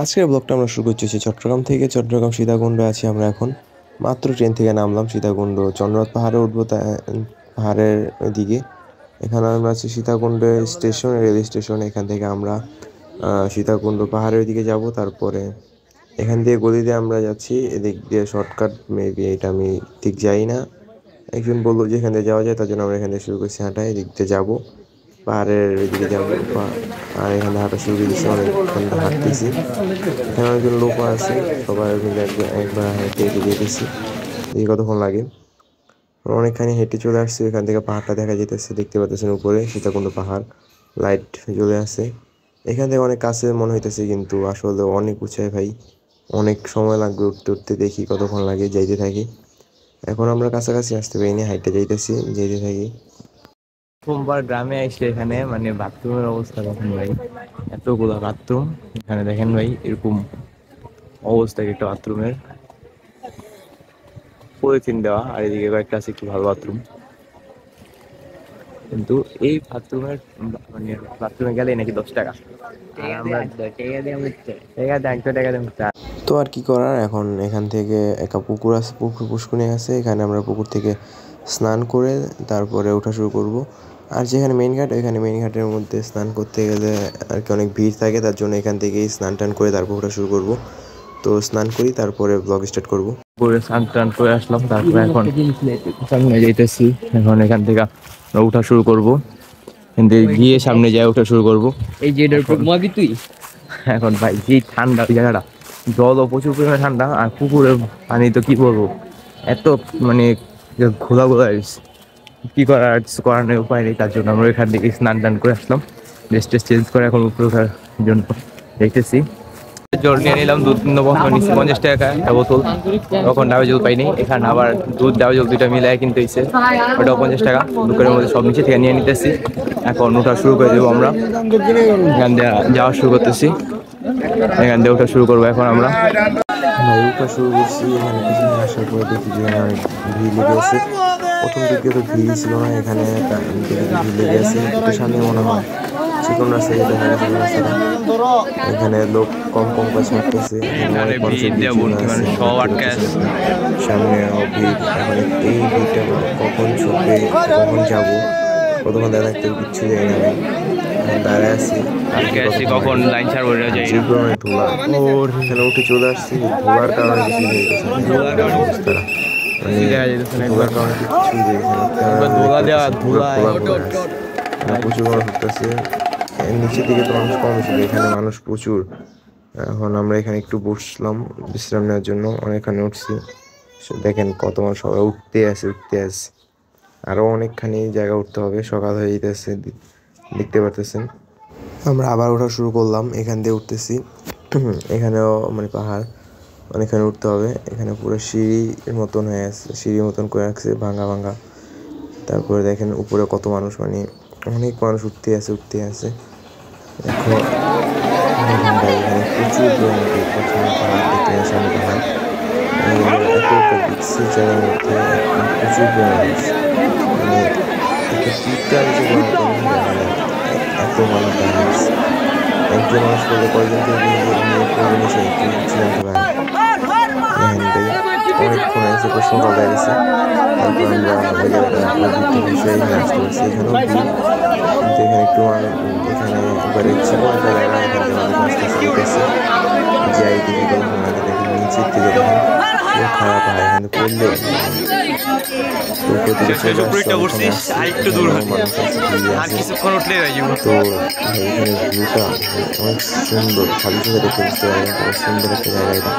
আজকের ব্লগটা আমরা শুরু করছি চট্টগ্রাম থেকে। চট্টগ্রাম সীতাকুণ্ড আছি আমরা এখন। মাত্র ট্রেন থেকে নামলাম সীতাকুণ্ড চন্দ্রনাথ পাহাড়ে উঠবো, পাহাড়ের দিকে। এখানে আমরা আছি সীতাকুণ্ড স্টেশন, রেল স্টেশন। এখান থেকে আমরা সীতাকুণ্ড পাহাড়ের দিকে যাব। তারপরে এখান দিয়ে গলি দিয়ে আমরা যাচ্ছি, এদিক দিয়ে শর্টকাট মেবি, এটা আমি ঠিক যাই না। একজন বললো যে এখান দিয়ে যাওয়া যায়, তার জন্য আমরা এখান থেকে শুরু করছি হাঁটা। এদিক দিয়ে যাবো, পাহাড়ের দিকে যাবো। আর এখানে হাঁটা শুরু করে দিচ্ছি, অনেকক্ষণ হাঁটতেছি। এখানে অনেকজন লোকও আছে, সবাই মিলে একবার হেঁটে এগিয়ে যেতেছি, দেখি কতক্ষণ লাগে। অনেকখানি হেঁটে চলে আসছি, এখান থেকে পাহাড়টা দেখা যেতেছে, দেখতে পাচ্ছেন উপরে সীতাকুণ্ড পাহাড়, লাইট জ্বলে আছে। এখান থেকে অনেক কাছে মনে হইতেছে, কিন্তু আসলে অনেক উঁচাই ভাই, অনেক সময় লাগবে উঠতে উঠতে। দেখি কতক্ষণ লাগে, যাইতে থাকি। এখন আমরা কাছাকাছি আসতে পারিনি, হাইটে যাইতেছি, যেতে থাকি। সোমবার গ্রামে আসলে এখানে মানে বাথরুমের অবস্থা দেখেন ভাই, এতগুলো বাথরুম এখানে দেখেন ভাই, এরকম অবস্থা একটা বাথরুমের, পলিথিন দেওয়া, আর এদিকে কয়েকটা আছে কি ভালো বাথরুম। কিন্তু এই বাথরুমের মানে বাথরুমে গেলে নাকি 10 টাকা, আর আমরা টাকা দিয়ে 100 টাকা দিয়ে তো আর কি করার, এখন এখান থেকে একটা পুকুর আছে, পুষ্করণী আছে, এখানে আমরা পুকুর থেকে স্নান করে তারপরে ওঠা শুরু করব। আর যেখানে মেইন ঘাট, ওইখানে মেইন ঘাটের মধ্যে স্নান করতে গেলে আর কি অনেক ভিড় থাকে, তার জন্য এখান থেকেই স্নান টান করে তারপর ওঠা শুরু করব। তো স্নান করি, তারপরে ব্লগ স্টার্ট করব। করে স্নান টান করে আসলাম, তারপরে এখন সামনে যাইতেছি। এখন এখান থেকে ওঠা শুরু করবো, কিন্তু গিয়ে সামনে যায় ওঠা শুরু করবো। এই যে তুই এখন ভাই যে ঠান্ডা ওই জায়গাটা, জলও প্রচুর পরিমাণে ঠান্ডা, আর পুকুরের পানি তো কি বলবো, এত মানে ঘোলা ঘোলা কি করার, কিছু করার নেই, উপায় নেই। তার জন্য আমরা এখান থেকে স্নান টান করে আসলাম, ড্রেস টেস চেঞ্জ করে এখন উপরে ওঠার জন্য দেখতেছি। জল নিয়ে নিলাম, দুধ নিচ্ছি 50 টাকা একটা বোতল। তখন ডাবে জল পাইনি, এখানে আবার দুধ ডাবে জল দুইটা মিলাই কিনতে হয়েছে, ওটাও 50 টাকা। দোকানের মধ্যে সব নিচে থেকে নিয়ে নিতেছি, এখন ওঠা শুরু করে দেবো আমরা। এখান দিয়ে যাওয়া শুরু করতেছি, এখান দিয়ে ওঠা শুরু করবো এখন আমরা। ভাই ওঠা শুরু করছি, এখানে পিছনে আসার পরে দেখি যে এখানে অনেক ভিড় লেগে আছে। প্রথম দিক দিয়ে তো ভিড়ই ছিল না, এখানে ভিড় লেগে আছে। একটু সামনে মনে হয় চিকন রাস্তা, যেটা হয় চিকন রাস্তাটা, এখানে লোক কম কম করে ছাড়তেছে। এখানে অনেক মানুষের ভিড় জমে আছে, সামনে ভিড়। এখন এই ভিড়টা কখন ছুটবে, কখন যাবো, কতক্ষণ দাঁড়া থাকতে কিচ্ছু যাই না ভাই। এখন দাঁড়ায় আছি, কখন লাইন ছাড়বো অনেক ধুলা। এখানে উঠে চলে আসছি, ধুলার কারণে কিছু হয়ে গেছে, অবস্থাটা মানে ধুলার কারণে কিছুই প্রচুর মানুষ উঠতেছে। নিচের দিকে তো মানুষ কম ছিল, এখানে মানুষ প্রচুর। এখন আমরা এখানে একটু বসলাম বিশ্রাম নেওয়ার জন্য, অনেকখানে উঠছি। দেখেন কত মানুষ, সবাই উঠতে আছে। আরও অনেকখানি জায়গা উঠতে হবে, সকাল হয়ে যেতেছে, দেখতে পারতেছেন। আমরা আবার ওঠা শুরু করলাম, এখান দিয়ে উঠতেছি। এখানেও মানে পাহাড়, অনেকখানে উঠতে হবে। এখানে পুরো সিঁড়ির মতন হয়ে আছে, সিঁড়ির মতন করে রাখছে, ভাঙা ভাঙা। তারপরে দেখেন উপরে কত মানুষ, মানে অনেক মানুষ উঠতে আছে। এখন এখানে প্রচুর পরিমাণে পাহাড় দেখতে আসে, আমি পাহাড় এত একটা বিকশিত জায়গার মধ্যে প্রচুর পরিমাণে মানে একটা টিপটার হিসেবে এত মানুষ দাঁড়িয়ে আছে। একজন মানুষ করলে কয়জনকে নিয়ে করবেন সে কিছু জানতে পারে। অনেকক্ষণ আছে, সকাল হয়ে গেছে। তারপর আমরা ওই জায়গাটা বিষয়ে এখানে আসতে পারছি। এখানেও ভিড়, কিন্তু এখানে একটু এখানে একবারে ছিল একটা জায়গা, এখান থেকে মানুষ আস্তে আস্তে যেতেছে। যাই দেখি কতক্ষণ আগে দেখি নিচের থেকে দেখেন খারাপ হয়, এখানে পড়লে তো এখানে ভিউটা অনেক সুন্দর, খালি চোখে দেখে বুঝতে পারেন কত সুন্দর একটা জায়গা এটা।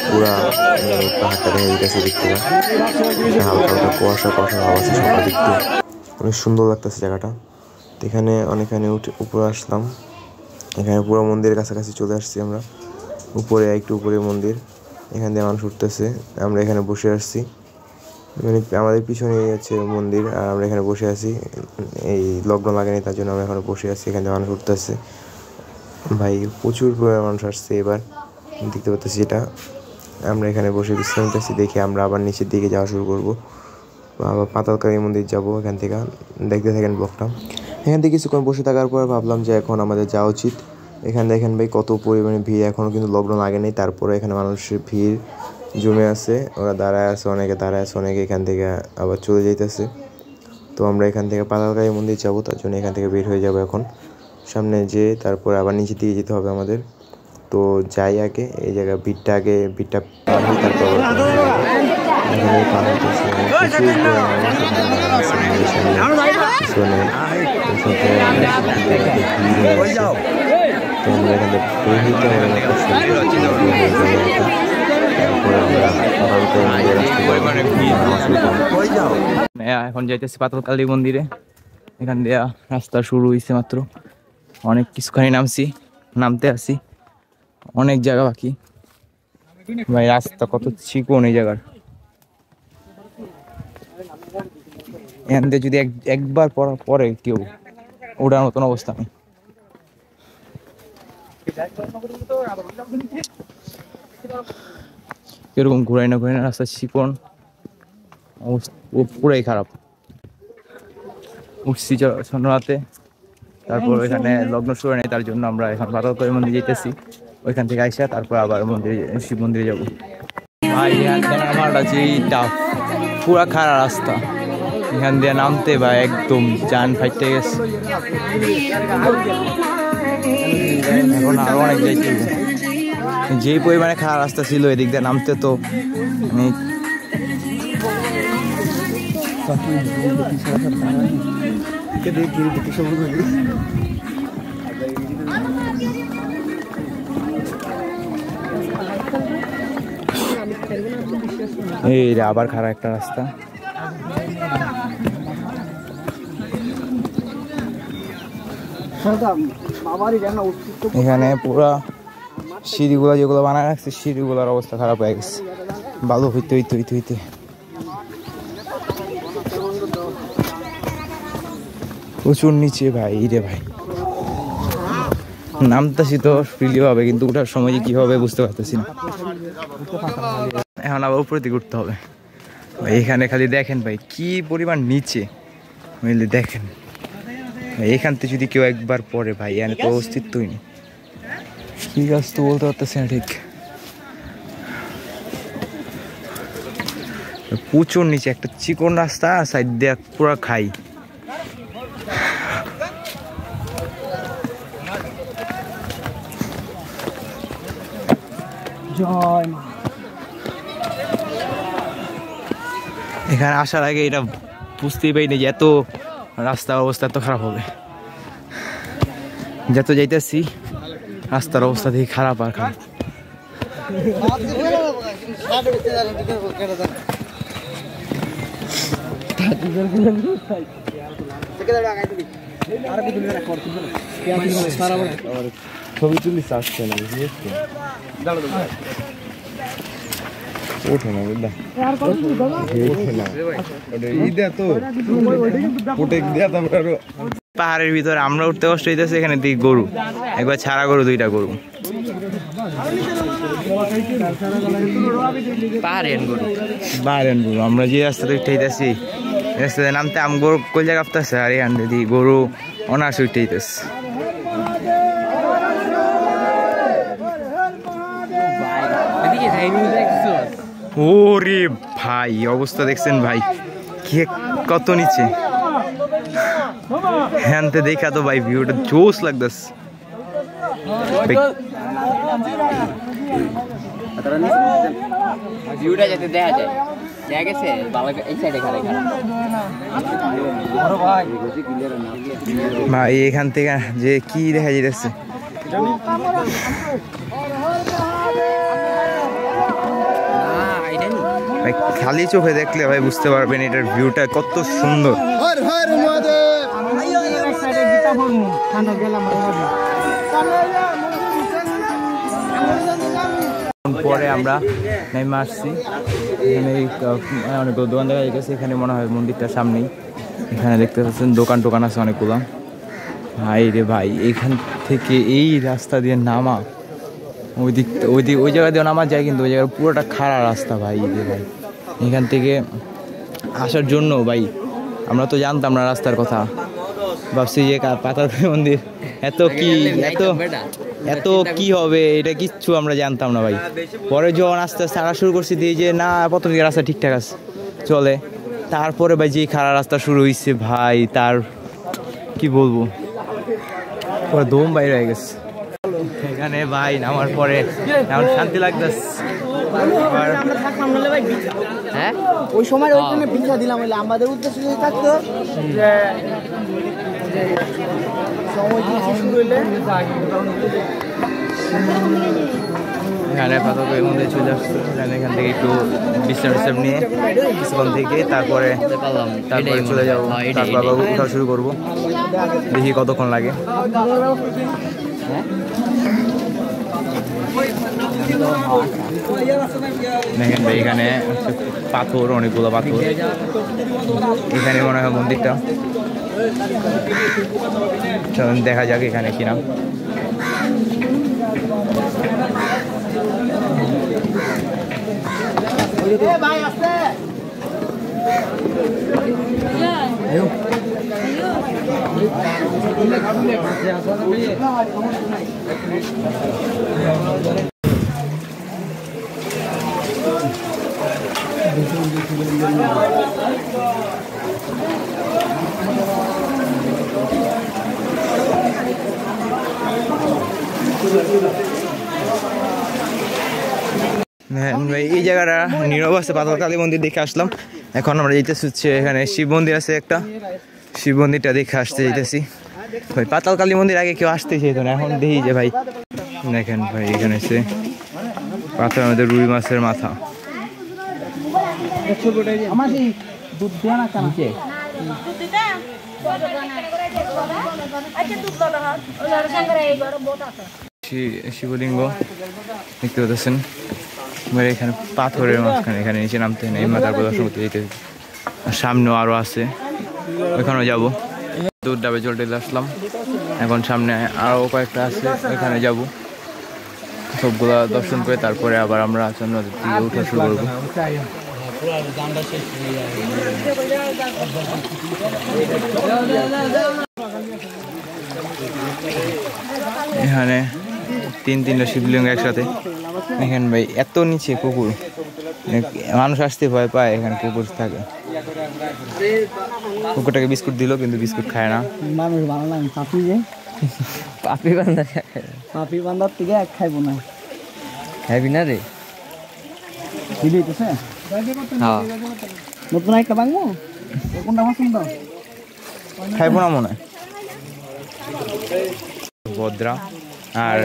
পুরা পাহাড়টা দেখা যেতেছে দিক থেকে, হালকা হালকা কুয়াশা ভাব আছে সকাল দিক দিয়ে, অনেক সুন্দর লাগতেছে জায়গাটা। এখানে অনেকখানি উপরে আসলাম, এখানে পুরো মন্দিরের কাছাকাছি চলে আসছি আমরা। উপরে একটু উপরে মন্দির, এখান দিয়ে মানুষ উঠতেছে, আমরা এখানে বসে আসছি। মানে আমাদের পিছনে হচ্ছে মন্দির, আর আমরা এখানে বসে আছি। এই লকডাউন লাগেনি, তার জন্য আমরা এখানে বসে আছি। এখানে মানুষ উঠতেছে ভাই, প্রচুর মানুষ আসছে এবার, দেখতে পাচ্ছি এটা। আমরা এখানে বসে বিশ্রাম নিতেছি, দেখে আমরা আবার নিচের দিকে যাওয়া শুরু করবো, আবার পাতালকালী মন্দির যাব। এখান থেকে দেখতে থাকেন ব্লগটা। এখান থেকে কিছুক্ষণ বসে থাকার পর ভাবলাম যে এখন আমাদের যাওয়া উচিত। এখানে দেখেন ভাই কত পরিমাণে ভিড়, এখনও কিন্তু লগ্ন লাগে নাই, তারপরে এখানে মানুষের ভিড় জমে আছে, ওরা দাঁড়ায় আছে, অনেকে দাঁড়ায় আছে, অনেকে এখান থেকে আবার চলে যাইতেছে। তো আমরা এখান থেকে পাতালকালী মন্দির যাবো, তার জন্য এখান থেকে বের হয়ে যাবো এখন সামনে যেয়ে, তারপর আবার নিচের দিকে যেতে হবে আমাদের। তো যাই আগে এই জায়গায় ভিড়টা পার হই, তারপর এখানে পার হইতেছে প্রচুর পিছনে তো আমরা এখান থেকে বের হইতে হবে তারপরে আমরা এখন যাইতেছি পাতালকালী মন্দিরে। এখান দিয়ে রাস্তা শুরু হয়েছে মাত্র, অনেক কিছুখানি নামতে আসি, অনেক জায়গা বাকি ভাই। রাস্তা কত চিকন এই জায়গার, এখান দিয়ে যদি একবার পরে কেউ ওঠার মতন অবস্থা নেই। এরকম ঘুরাই না রাস্তা চিকন, পুরাই খারাপ। উঠছি রাতে, তারপর ওইখানে লগ্ন শুরু নেই, তার জন্য আমরা এখন পাতালকালী মন্দির যেতেছি। ওইখান থেকে আইসা তারপর আবার শিব মন্দিরে যাবো। ভাই আমার টাফ, পুরা খারাপ রাস্তা, এখান দিয়ে নামতে ভাই একদম জান ফাইটে গেছে। এখন আরো অনেক যাইতে, যেই পরিমাণে খারাপ রাস্তা ছিল এদিক দিয়ে নামতে, তো আমি এই আবার খারাপ একটা রাস্তা। এখানে পুরা সিঁড়িগুলা যেগুলো বানায় রাখছে, সিঁড়িগুলোর অবস্থা খারাপ হয়ে গেছে, বালু হইতে প্রচুর নিচে ভাই রে ভাই। নামতেছি তো ফ্রিলি হবে, কিন্তু ওঠার সময় কি হবে বুঝতে পারতেছি না। এখন আবার উপরে দিকে উঠতে হবে। এখানে খালি দেখেন ভাই কি পরিমাণ নিচে, বুঝলি দেখেন। এখান থেকে যদি কেউ একবার পড়ে ভাই, এখানে তো অস্তিত্বই নেই। ঠিক আছে তো বলতে পারতেছি না ঠিক, প্রচুর নিচে একটা চিকন রাস্তা, সাইড দিয়ে পুরো খাই। এখানে আসার আগে এটা বুঝতেই পারিনি যে এত রাস্তার অবস্থা এত খারাপ হবে। যত যাইতেছি রাস্তার অবস্থা দেখি খারাপ আর খারাপ। ছবি তুলিস আসছে না, ওঠে না বুঝলা, পাহাড়ের ভিতরে আমরা উঠতে কষ্ট হইতেছে, এখানে দিই গরু, একবার ছাড়া গরু, দুইটা গরু, পাহাড়ের গরু। আমরা যে রাস্তাতে উঠতেছি, রাস্তাতে নামতে আম গরু কোন জায়গা কাঁপতেছে, আর এখান দিদি গরু অনার্স উঠতেছে। ওরে ভাই অবস্থা দেখছেন ভাই, কে কত নিচে, হ্যাঁ দেখা তো ভাই ভিউটা জোস লাগতেছে। ভিউটা যাতে দেখা যায়, দেখা গেছে এই সাইডে ভাই এখান থেকে যে কি দেখা যাইতেছে, খালি চোখে দেখলে ভাই বুঝতে পারবেন এটার ভিউটা কত সুন্দর। পরে আমরা নেমে আসছি, এখানে অনেকগুলো দোকান দেখা গেছে, এখানে মনে হয় মন্দিরটার সামনেই। এখানে দেখতে পাচ্ছেন দোকান আছে অনেকগুলো। ভাই রে ভাই, এখান থেকে এই রাস্তা দিয়ে নামা, ওই জায়গা দিয়ে নামা যায়, কিন্তু ওই জায়গার পুরোটা খারাপ রাস্তা ভাই রে ভাই। এখান থেকে আসার জন্য ভাই আমরা তো জানতাম না রাস্তার কথা, ভাবছি যে পাতালকালী মন্দির এত এত কি হবে এটা কিচ্ছু আমরা জানতাম না ভাই। পরে যখন আস্তে আস্তে হাঁটা শুরু করছি দিয়ে যে না প্রথম দিকে রাস্তা ঠিকঠাক আছে চলে, তারপরে ভাই যেই খারাপ রাস্তা শুরু হয়েছে ভাই তার কি বলবো, পরে দম বাইরে হয়ে গেছে এখানে ভাই নামার পরে এখন শান্তি লাগতেছে। হ্যাঁ ওই সময় ওইখানে পিঠা দিলাম, হইলে আমাদের উদ্দেশ্য যদি থাকতো যে সময় দিয়ে শুরু হইলে এখানে পাথরের মধ্যে চলে আসছে, এখান থেকে একটু বিশ্রাম নিয়ে কিছুক্ষণ থেকে তারপরে চলে যাবো, তারপর আবার উঠা শুরু করবো, দেখি কতক্ষণ লাগে। দেখেন ভাই এখানে পাথর, অনেকগুলো পাথর, এখানে মনে হয় মন্দিরটা, দেখা যাক এখানে কিনা। ভাই আসছে এই জায়গাটা নীরব আছে, পাতালকালী মন্দির দেখে আসলাম। এখন আমরা যেতেছি হচ্ছে এখানে শিব মন্দির আছে একটা, শিব মন্দিরটা দেখে আসতে যেতেছি ভাই। পাতালকালী মন্দির আগে কেউ আসতে চাইতো না, এখন দেখি যে ভাই দেখেন ভাই এখানে এসে পাথরের মধ্যে রুই মাছের মাথা। শিবলিঙ্গ দেখতে পাচ্ছেন এখানে পাথরের মাঝখানে, এখানে নিচে নামতে হয় না, এই মাথার প্রদর্শন করতে যেতে। সামনেও আরো আছে, ওইখানেও যাবো। দূর ডাবে চলতে আসলাম, এখন সামনে আরো কয়েকটা আছে, ওইখানে যাব। সবগুলা দর্শন করে তারপরে আবার আমরা চন্দ্রনাথের দিকে উঠা শুরু করবো। এখানে তিনটা শিবলিঙ্গ একসাথে। এখানে ভাই এত নিচে কুকুর, মানুষ আসতে ভয় পায়, এখানে কুকুর থাকে। কুকুরটাকে বিস্কুট দিল কিন্তু বিস্কুট খায় না। মানুষ বানালাম পাপি, যে পাপি বান্ধা পাপি বান্ধার থেকে এক খাইবো না, খাবি না রে? দিদি হইতেছে হ্যাঁ নতুন একটা বাংবো, কোনটা পছন্দ? খাইবো না মনে হয় ভদ্রা। আর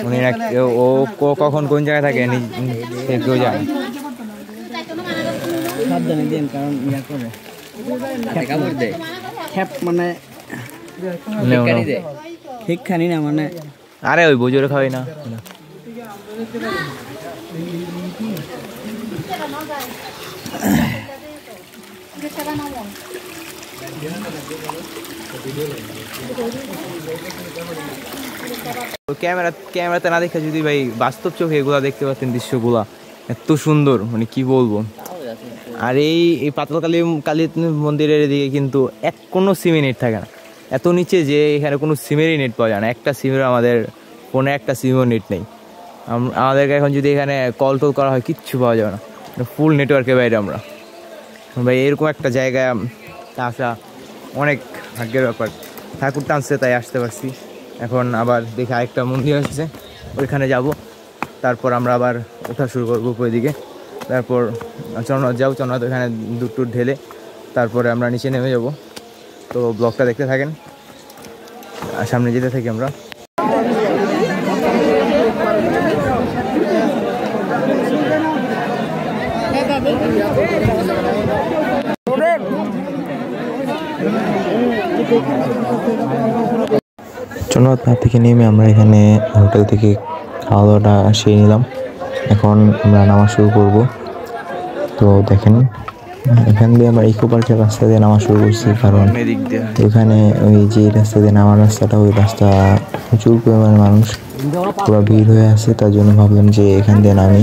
উনি ও কখন কোন জায়গায় থাকে কেউ জানে। সাবধানে দেন, কারণ ইয়া করে কামড় দে, খ্যাপ মানে ঠিক খানি না, মানে আরে ওই বোঝরে খাওয়াই না। ক্যামেরাতে না দেখে যদি ভাই বাস্তব চোখে এগুলা দেখতে পাচ্ছেন দৃশ্যগুলা এত সুন্দর, মানে কি বলবো। আর এই পাতালকালী মন্দিরের দিকে কিন্তু কোনো সিমে নেট থাকে না, এত নিচে যে এখানে কোনো সিমেরই নেট পাওয়া যায় না। একটা সিমের আমাদের ফোনে একটা সিমও নেট নেই। আমাদেরকে এখন যদি এখানে কল টল করা হয় কিচ্ছু পাওয়া যাবে না, ফুল নেটওয়ার্কের বাইরে আমরা। ভাই এরকম একটা জায়গায় আসা অনেক ভাগ্যের ব্যাপার, ঠাকুর টানছে তাই আসতে পারছি। এখন আবার দেখে আরেকটা মন্দির আসছে, ওইখানে যাব, তারপর আমরা আবার ওঠা শুরু করবো উপরের দিকে। তারপর চন্দ্রনাথ যাবো, চন্দ্রনাথ ওখানে দুধ ঢেলে তারপরে আমরা নিচে নেমে যাব। তো ব্লগটা দেখতে থাকেন, আর সামনে যেতে থাকি আমরা। চন্দ্রনাথ পাহাড় থেকে নেমে আমরা এখানে হোটেল থেকে খাওয়া দাওয়াটা সেরে নিলাম। এখন আমরা নামা শুরু করব। তো দেখেন এখান দিয়ে আমরা ইকো পার্কের রাস্তা দিয়ে নামা শুরু করছি, কারণ ওইখানে ওই যে রাস্তা দিয়ে নামার রাস্তাটা, ওই রাস্তা প্রচুর পরিমাণে মানুষ, পুরো ভিড় হয়ে আছে, তার জন্য ভাবলাম যে এখান দিয়ে নামি।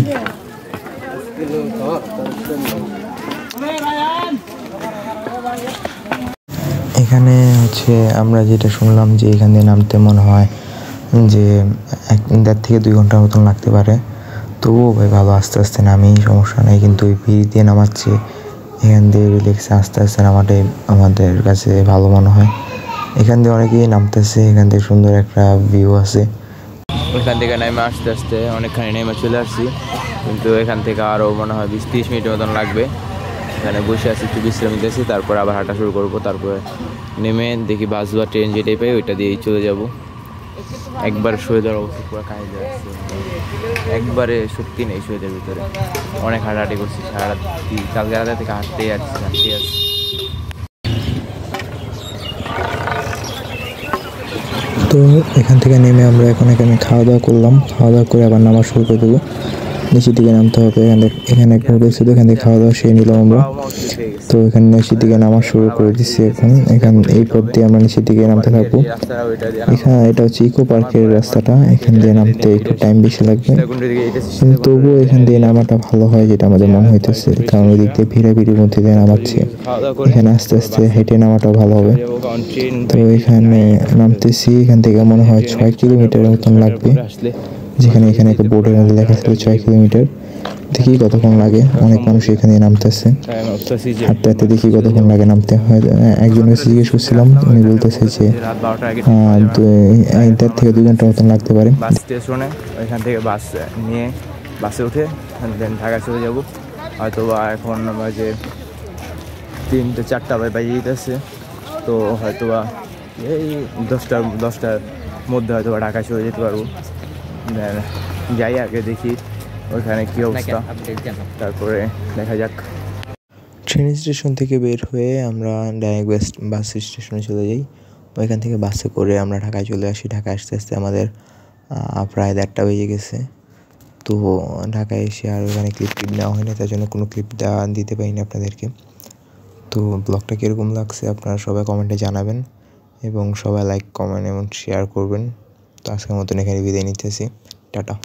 এখানে হচ্ছে আমরা যেটা শুনলাম যে এখান দিয়ে নামতে মনে হয় যে 1.5 থেকে 2 ঘন্টার মতন লাগতে পারে। তবুও ভাই ভালো, আস্তে আস্তে নামি, সমস্যা নেই। কিন্তু ওই ভিড় দিয়ে নামাচ্ছে, এখান দিয়ে রিল্যাক্সে আস্তে আস্তে নামাটাই আমাদের কাছে ভালো মনে হয়। এখান দিয়ে অনেকেই নামতেছে, এখান থেকে সুন্দর একটা ভিউ আছে। ওইখান থেকে নেমে আস্তে আস্তে অনেকখানি নেমে চলে আসছি, কিন্তু এখান থেকে আরও মনে হয় 20-30 মিনিটের মতন লাগবে। এখানে বসে আছি, একটু বিশ্রাম নিতেছি, তারপর আবার হাঁটা শুরু করবো। তারপরে নেমে দেখি বাস বা ট্রেন যেটাই পাই ওইটা দিয়েই চলে যাব। একবার শহীদের অবস্থা পুরো কাহিয়ে যাচ্ছে, একবারে শক্তি নেই শহীদের ভিতরে। অনেক হাঁটাহাঁটি করছি সারা রাত, কালকে রাতে থেকে হাঁটতেই আসছি। তো এখান থেকে নেমে আমরা এখন এখানে খাওয়া দাওয়া করলাম। খাওয়া দাওয়া করে আবার নামা শুরু করে দেবো। নিচের দিকে নামতে হবে। এখানে একটা হোটেল ছিল, এখান থেকে খাওয়া দাওয়া সেরে নিলাম আমরা। তো এখানে নিচের দিকে নামা শুরু করে দিচ্ছি এখন। এই পথ দিয়ে আমরা নিচের দিকে নামতে থাকবো। এখানে এটা হচ্ছে ইকো পার্কের রাস্তাটা, এখান দিয়ে নামতে একটু টাইম বেশি লাগবে, কিন্তু তবুও এখান দিয়ে নামাটা ভালো হয় যেটা আমাদের মনে হইতেছে, কারণ ওই দিক দিয়ে ভিড়াভিড়ির মধ্যে দিয়ে নামাচ্ছে। এখানে আস্তে আস্তে হেঁটে নামাটা ভালো হবে। তো এখানে নামতেছি, এখান থেকে মনে হয় 6 কিলোমিটারের মতন লাগবে, যেখানে এখানে একটা বোর্ডের মধ্যে লেখা ছিল 6 কিলোমিটার। দেখি কতক্ষণ লাগে। অনেক মানুষ এখানে নামতেছে, হাঁটতে হাঁটতে দেখি কতক্ষণ লাগে নামতে হয়। একজন কাছে জিজ্ঞেস করছিলাম, উনি বলতেছে যে 1.5 থেকে 2 ঘন্টার মতন লাগতে পারে। বাস স্টেশনে ওইখান থেকে বাস নিয়ে বাসে উঠে দেন ঢাকা চলে যাব। হয়তো বা এখন বাজে 3-4টা বাজে যেতেছে, তো হয়তো বা এই 10টার মধ্যে হয়তো বা ঢাকায় চলে যেতে পারবো। যাই আগে দেখি ওইখানে কী অবস্থা, তারপরে দেখা যাক। ট্রেন স্টেশন থেকে বের হয়ে আমরা ডাইরেক্ট বাস স্টেশনে চলে যাই। ওইখান থেকে বাসে করে আমরা ঢাকায় চলে আসি। ঢাকায় আসতে আসতে আমাদের প্রায় 1:30টা বেজে গেছে। তো ঢাকায় এসে আর ওখানে ক্লিপ নেওয়া হয়নি, তার জন্য কোনো ক্লিপ দিতে পারিনি আপনাদেরকে। তো ব্লগটা কীরকম লাগছে আপনারা সবাই কমেন্টে জানাবেন, এবং সবাই লাইক, কমেন্ট এবং শেয়ার করবেন। তো আজকের মতন এখানে বিদায় নিতেছি, টাটা।